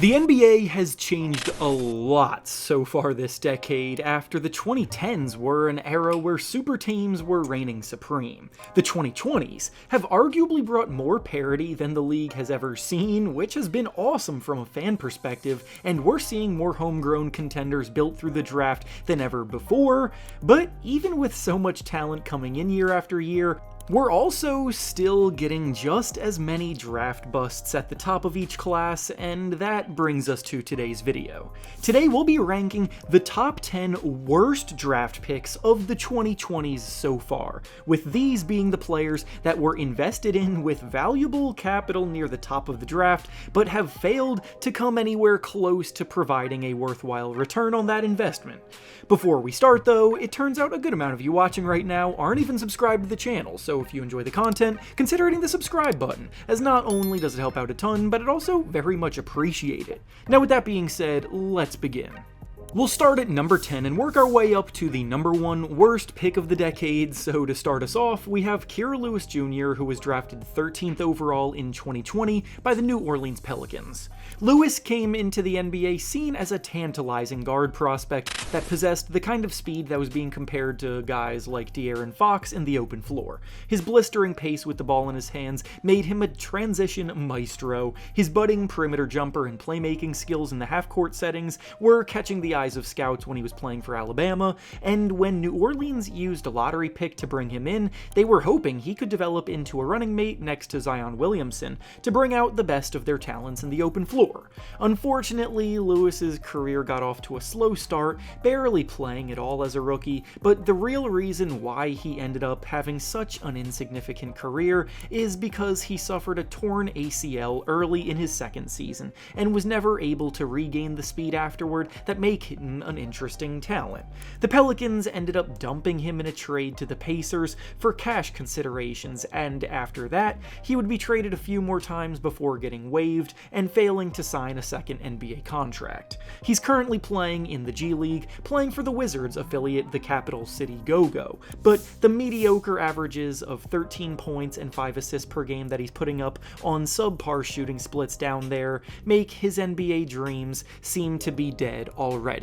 The NBA has changed a lot so far this decade after the 2010s were an era where super teams were reigning supreme. The 2020s have arguably brought more parity than the league has ever seen, which has been awesome from a fan perspective, and we're seeing more homegrown contenders built through the draft than ever before. But even with so much talent coming in year after year, we're also still getting just as many draft busts at the top of each class, and that brings us to today's video. Today we'll be ranking the top 10 worst draft picks of the 2020s so far, with these being the players that were invested in with valuable capital near the top of the draft, but have failed to come anywhere close to providing a worthwhile return on that investment. Before we start though, it turns out a good amount of you watching right now aren't even subscribed to the channel, so if you enjoy the content, consider hitting the subscribe button, as not only does it help out a ton, but it also very much appreciate it. Now with that being said, let's begin. We'll start at number 10 and work our way up to the number 1 worst pick of the decade. So to start us off, we have Kira Lewis Jr., who was drafted 13th overall in 2020 by the New Orleans Pelicans. Lewis came into the NBA seen as a tantalizing guard prospect that possessed the kind of speed that was being compared to guys like De'Aaron Fox in the open floor. His blistering pace with the ball in his hands made him a transition maestro. His budding perimeter jumper and playmaking skills in the half-court settings were catching the eyes of scouts when he was playing for Alabama, and when New Orleans used a lottery pick to bring him in, they were hoping he could develop into a running mate next to Zion Williamson to bring out the best of their talents in the open floor. Unfortunately, Lewis's career got off to a slow start, barely playing at all as a rookie, but the real reason why he ended up having such an insignificant career is because he suffered a torn ACL early in his second season, and was never able to regain the speed afterward that make him an interesting talent. The Pelicans ended up dumping him in a trade to the Pacers for cash considerations, and after that, he would be traded a few more times before getting waived and failing to sign a second NBA contract. He's currently playing in the G League, playing for the Wizards affiliate the Capital City Go-Go, but the mediocre averages of 13 points and 5 assists per game that he's putting up on subpar shooting splits down there make his NBA dreams seem to be dead already.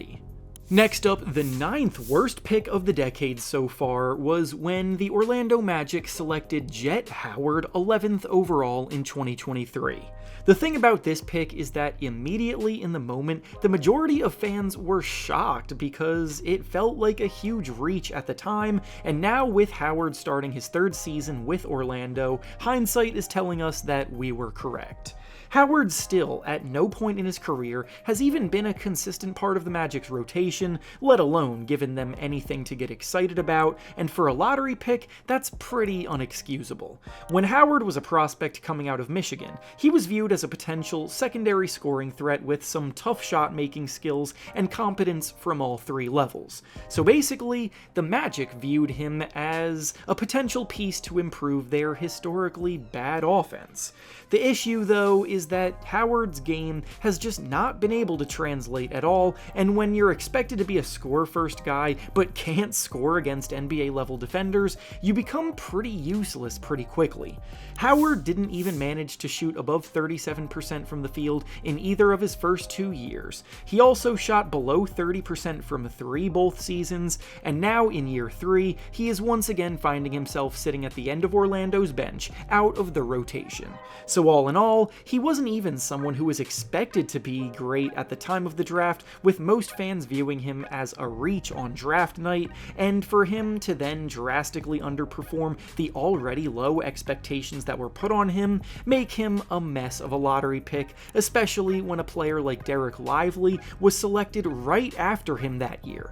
Next up, the 9th worst pick of the decade so far was when the Orlando Magic selected Jett Howard 11th overall in 2023. The thing about this pick is that immediately in the moment, the majority of fans were shocked because it felt like a huge reach at the time, and now with Howard starting his 3rd season with Orlando, hindsight is telling us that we were correct. Howard still, at no point in his career, has even been a consistent part of the Magic's rotation, let alone given them anything to get excited about, and for a lottery pick, that's pretty unexcusable. When Howard was a prospect coming out of Michigan, he was viewed as a potential secondary scoring threat with some tough shot-making skills and competence from all 3 levels. So basically, the Magic viewed him as a potential piece to improve their historically bad offense. The issue, though, is that Howard's game has just not been able to translate at all, and when you're expected to be a score-first guy but can't score against NBA-level defenders, you become pretty useless pretty quickly. Howard didn't even manage to shoot above 37% from the field in either of his first 2 years. He also shot below 30% from 3 both seasons, and now in year 3, he is once again finding himself sitting at the end of Orlando's bench, out of the rotation. So all in all, he wasn't even someone who was expected to be great at the time of the draft, with most fans viewing him as a reach on draft night, and for him to then drastically underperform the already low expectations that were put on him make him a mess of a lottery pick, especially when a player like Derek Lively was selected right after him that year.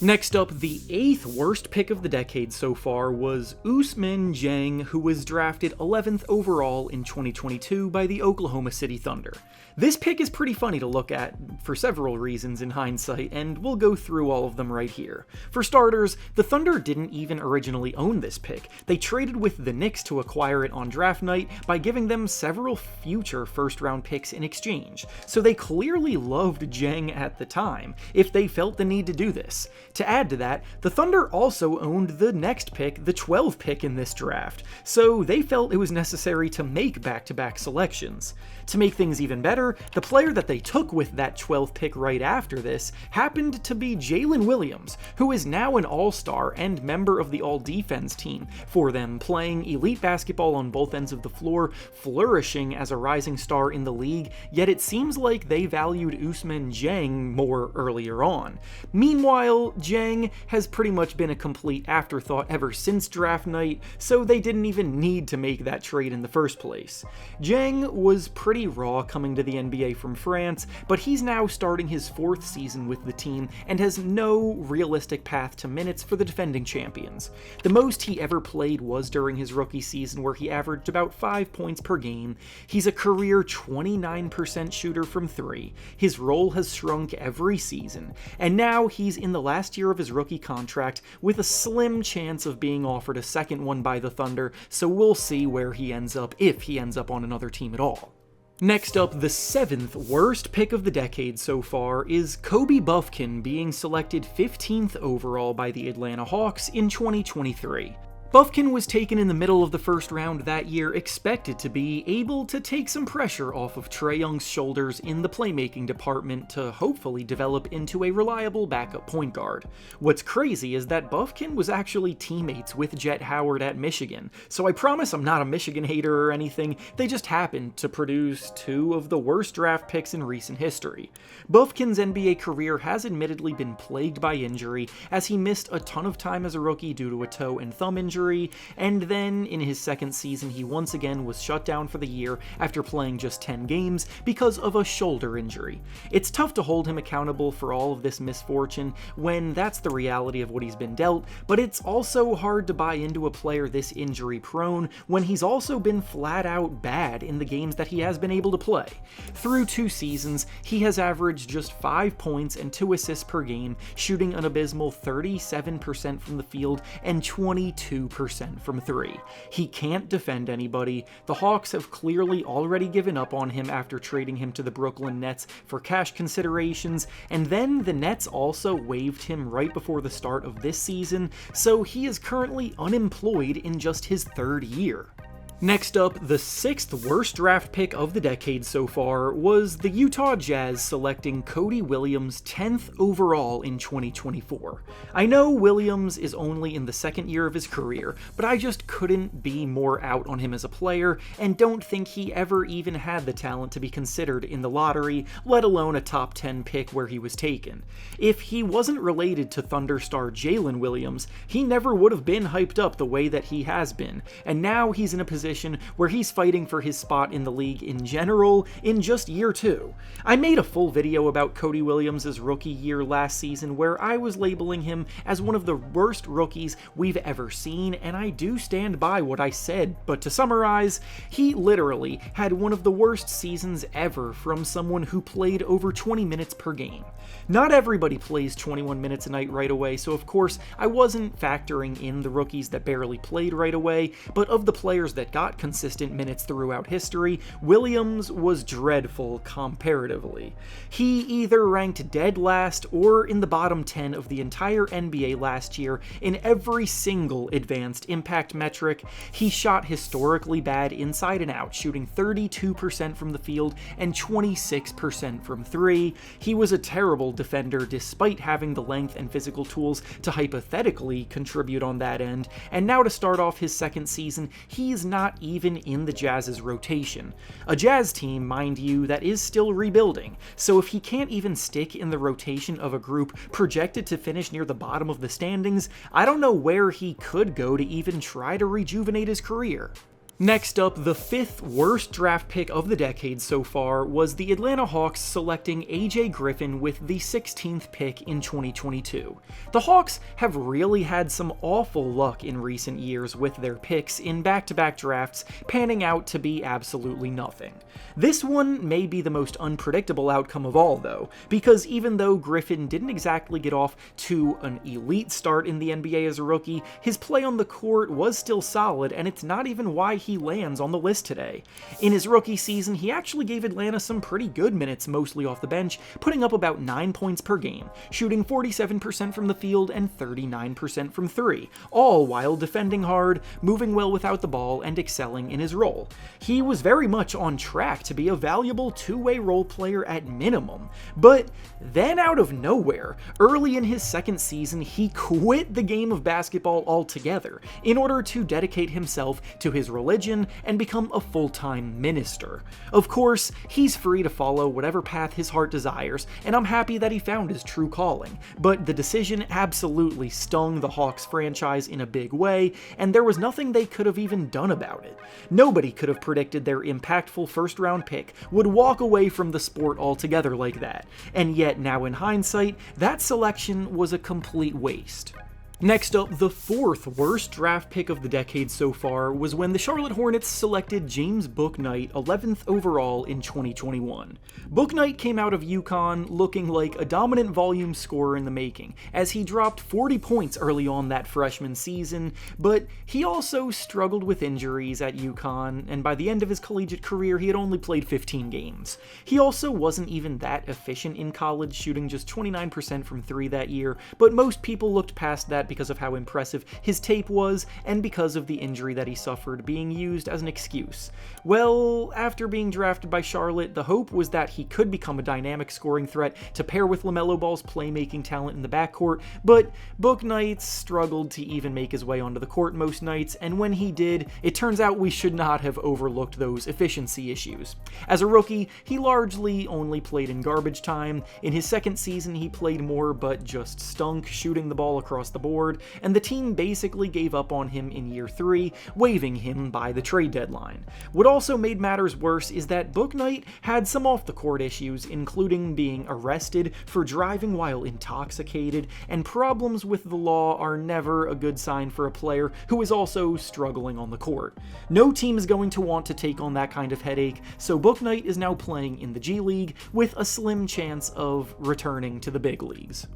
Next up, the 8th worst pick of the decade so far was Ousmane Dieng, who was drafted 11th overall in 2022 by the Oklahoma City Thunder. This pick is pretty funny to look at for several reasons in hindsight, and we'll go through all of them right here. For starters, the Thunder didn't even originally own this pick. They traded with the Knicks to acquire it on draft night by giving them several future first-round picks in exchange, so they clearly loved Dieng at the time, if they felt the need to do this. To add to that, the Thunder also owned the next pick, the 12th pick in this draft, so they felt it was necessary to make back-to-back selections. To make things even better, the player that they took with that 12th pick right after this happened to be Jalen Williams, who is now an all-star and member of the all-defense team for them, playing elite basketball on both ends of the floor, flourishing as a rising star in the league, yet it seems like they valued Ousmane Dieng more earlier on. Meanwhile, Dieng has pretty much been a complete afterthought ever since draft night, so they didn't even need to make that trade in the first place. Dieng was pretty raw coming to the NBA from France, but he's now starting his 4th season with the team and has no realistic path to minutes for the defending champions. The most he ever played was during his rookie season, where he averaged about 5 points per game. He's a career 29% shooter from 3. His role has shrunk every season, and now he's in the last year of his rookie contract with a slim chance of being offered a second one by the Thunder, so we'll see where he ends up, if he ends up on another team at all. Next up, the 7th worst pick of the decade so far is Kobe Bufkin being selected 15th overall by the Atlanta Hawks in 2023. Bufkin was taken in the middle of the first round that year, expected to be able to take some pressure off of Trae Young's shoulders in the playmaking department to hopefully develop into a reliable backup point guard. What's crazy is that Bufkin was actually teammates with Jet Howard at Michigan, so I promise I'm not a Michigan hater or anything, they just happened to produce 2 of the worst draft picks in recent history. Bufkin's NBA career has admittedly been plagued by injury, as he missed a ton of time as a rookie due to a toe and thumb injury, and then in his second season he once again was shut down for the year after playing just 10 games because of a shoulder injury. It's tough to hold him accountable for all of this misfortune when that's the reality of what he's been dealt, but it's also hard to buy into a player this injury prone when he's also been flat out bad in the games that he has been able to play. Through 2 seasons, he has averaged just 5 points and 2 assists per game, shooting an abysmal 37% from the field and 22% from 3. He can't defend anybody. The Hawks have clearly already given up on him after trading him to the Brooklyn Nets for cash considerations, and then the Nets also waived him right before the start of this season, so he is currently unemployed in just his 3rd year. Next up, the 6th worst draft pick of the decade so far was the Utah Jazz selecting Cody Williams 10th overall in 2024. I know Williams is only in the 2nd year of his career, but I just couldn't be more out on him as a player, and don't think he ever even had the talent to be considered in the lottery, let alone a top 10 pick where he was taken. If he wasn't related to Thunder star Jalen Williams, he never would have been hyped up the way that he has been, and now he's in a position where he's fighting for his spot in the league in general in just year 2. I made a full video about Cody Williams' rookie year last season where I was labeling him as one of the worst rookies we've ever seen, and I do stand by what I said, but to summarize, he literally had one of the worst seasons ever from someone who played over 20 minutes per game. Not everybody plays 21 minutes a night right away, so of course I wasn't factoring in the rookies that barely played right away, but of the players that got consistent minutes throughout history, Williams was dreadful comparatively. He either ranked dead last or in the bottom 10 of the entire NBA last year in every single advanced impact metric. He shot historically bad inside and out, shooting 32% from the field and 26% from 3. He was a terrible defender despite having the length and physical tools to hypothetically contribute on that end, and now to start off his 2nd season, he's not even in the Jazz's rotation. A Jazz team, mind you, that is still rebuilding, so if he can't even stick in the rotation of a group projected to finish near the bottom of the standings, I don't know where he could go to even try to rejuvenate his career. Next up, the 5th worst draft pick of the decade so far was the Atlanta Hawks selecting AJ Griffin with the 16th pick in 2022. The Hawks have really had some awful luck in recent years with their picks in back-to-back drafts panning out to be absolutely nothing. This one may be the most unpredictable outcome of all though, because even though Griffin didn't exactly get off to an elite start in the NBA as a rookie, his play on the court was still solid, and it's not even why he lands on the list today. In his rookie season, he actually gave Atlanta some pretty good minutes, mostly off the bench, putting up about 9 points per game, shooting 47% from the field and 39% from three, all while defending hard, moving well without the ball, and excelling in his role. He was very much on track to be a valuable two-way role player at minimum, but then out of nowhere, early in his second season, he quit the game of basketball altogether in order to dedicate himself to his religion and become a full-time minister. Of course, he's free to follow whatever path his heart desires, and I'm happy that he found his true calling, but the decision absolutely stung the Hawks franchise in a big way, and there was nothing they could have even done about it. Nobody could have predicted their impactful first-round pick would walk away from the sport altogether like that, and yet now in hindsight, that selection was a complete waste. Next up, the fourth worst draft pick of the decade so far was when the Charlotte Hornets selected James Bouknight 11th overall in 2021. Bouknight came out of UConn looking like a dominant volume scorer in the making, as he dropped 40 points early on that freshman season, but he also struggled with injuries at UConn, and by the end of his collegiate career he had only played 15 games. He also wasn't even that efficient in college, shooting just 29% from three that year, but most people looked past that because of how impressive his tape was, and because of the injury that he suffered being used as an excuse. Well, after being drafted by Charlotte, the hope was that he could become a dynamic scoring threat to pair with LaMelo Ball's playmaking talent in the backcourt, but Bouknight struggled to even make his way onto the court most nights, and when he did, it turns out we should not have overlooked those efficiency issues. As a rookie, he largely only played in garbage time. In his second season, he played more, but just stunk shooting the ball across the board, and the team basically gave up on him in year 3, waiving him by the trade deadline. What also made matters worse is that Bouknight had some off-the-court issues, including being arrested for driving while intoxicated, and problems with the law are never a good sign for a player who is also struggling on the court. No team is going to want to take on that kind of headache, so Bouknight is now playing in the G League with a slim chance of returning to the big leagues.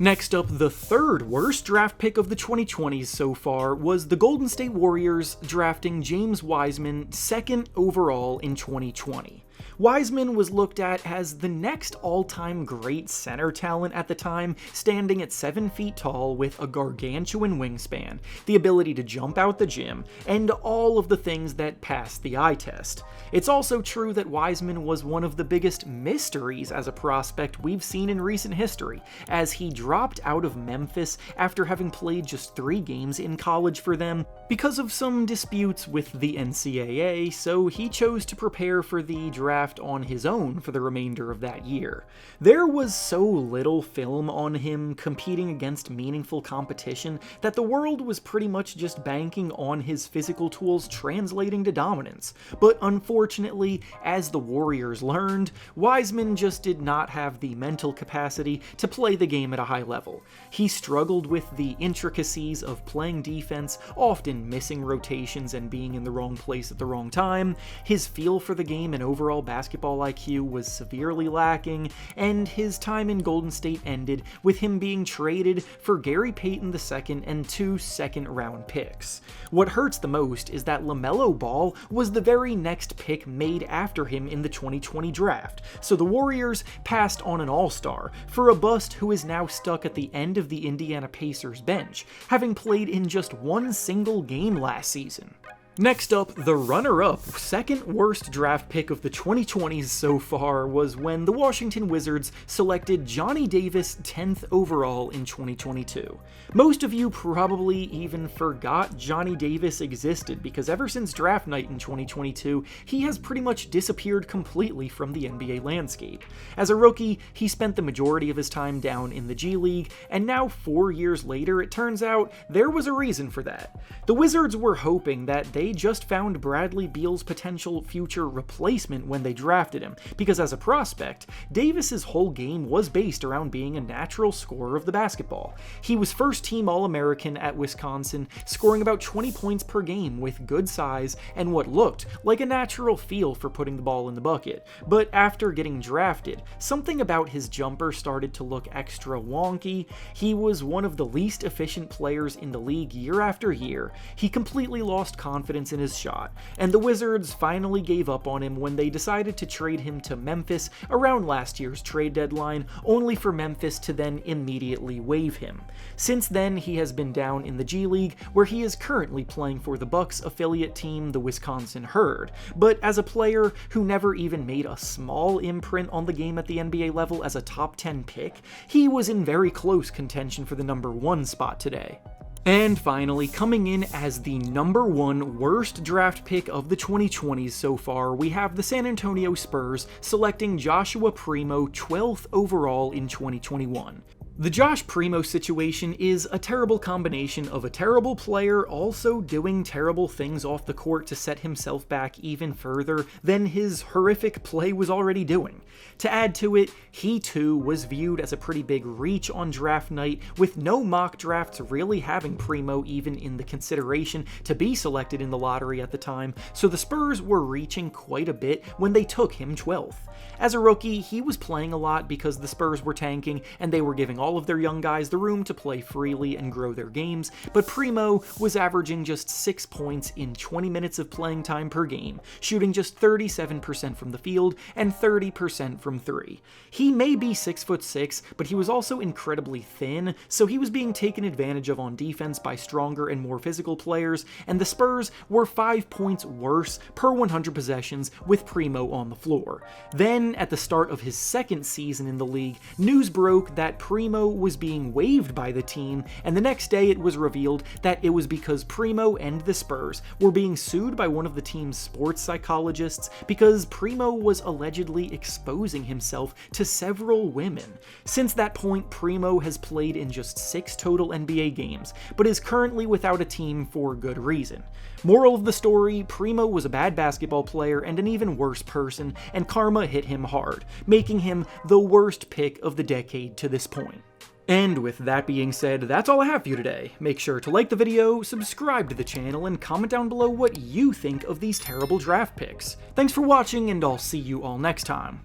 Next up, the third worst draft pick of the 2020s so far was the Golden State Warriors drafting James Wiseman 2nd overall in 2020. Wiseman was looked at as the next all-time great center talent at the time, standing at 7 feet tall with a gargantuan wingspan, the ability to jump out the gym, and all of the things that pass the eye test. It's also true that Wiseman was one of the biggest mysteries as a prospect we've seen in recent history, as he dropped out of Memphis after having played just 3 games in college for them because of some disputes with the NCAA, so he chose to prepare for the draft on his own for the remainder of that year. There was so little film on him competing against meaningful competition that the world was pretty much just banking on his physical tools translating to dominance. But unfortunately, as the Warriors learned, Wiseman just did not have the mental capacity to play the game at a high level. He struggled with the intricacies of playing defense, often missing rotations and being in the wrong place at the wrong time. His feel for the game and overall basketball IQ was severely lacking, and his time in Golden State ended with him being traded for Gary Payton II and 2 second-round picks. What hurts the most is that LaMelo Ball was the very next pick made after him in the 2020 draft, so the Warriors passed on an all-star for a bust who is now stuck at the end of the Indiana Pacers bench, having played in just 1 single game last season. Next up, the runner-up, second worst draft pick of the 2020s so far was when the Washington Wizards selected Johnny Davis 10th overall in 2022. Most of you probably even forgot Johnny Davis existed because ever since draft night in 2022, he has pretty much disappeared completely from the NBA landscape. As a rookie, he spent the majority of his time down in the G League, and now 4 years later, it turns out there was a reason for that. The Wizards were hoping that they just found Bradley Beal's potential future replacement when they drafted him, because as a prospect, Davis's whole game was based around being a natural scorer of the basketball. He was first-team All-American at Wisconsin, scoring about 20 points per game with good size and what looked like a natural feel for putting the ball in the bucket. But after getting drafted, something about his jumper started to look extra wonky. He was one of the least efficient players in the league year after year. He completely lost confidence confidence in his shot, and the Wizards finally gave up on him when they decided to trade him to Memphis around last year's trade deadline, only for Memphis to then immediately waive him. Since then, he has been down in the G League, where he is currently playing for the Bucks affiliate team, the Wisconsin Herd, but as a player who never even made a small imprint on the game at the NBA level as a top 10 pick, he was in very close contention for the number 1 spot today. And finally, coming in as the number 1 worst draft pick of the 2020s so far, we have the San Antonio Spurs selecting Joshua Primo 12th overall in 2021. The Josh Primo situation is a terrible combination of a terrible player also doing terrible things off the court to set himself back even further than his horrific play was already doing. To add to it, he too was viewed as a pretty big reach on draft night, with no mock drafts really having Primo even in the consideration to be selected in the lottery at the time, so the Spurs were reaching quite a bit when they took him 12th. As a rookie, he was playing a lot because the Spurs were tanking and they were giving all of their young guys the room to play freely and grow their games, but Primo was averaging just 6 points in 20 minutes of playing time per game, shooting just 37% from the field and 30% from 3. He may be 6'6", but he was also incredibly thin, so he was being taken advantage of on defense by stronger and more physical players, and the Spurs were 5 points worse per 100 possessions with Primo on the floor. Then, at the start of his second season in the league, news broke that Primo was being waived by the team, and the next day it was revealed that it was because Primo and the Spurs were being sued by one of the team's sports psychologists because Primo was allegedly exposing himself to several women. Since that point, Primo has played in just 6 total NBA games, but is currently without a team for good reason. Moral of the story, Primo was a bad basketball player and an even worse person, and karma hit him hard, making him the worst pick of the decade to this point. And with that being said, that's all I have for you today. Make sure to like the video, subscribe to the channel, and comment down below what you think of these terrible draft picks. Thanks for watching, and I'll see you all next time.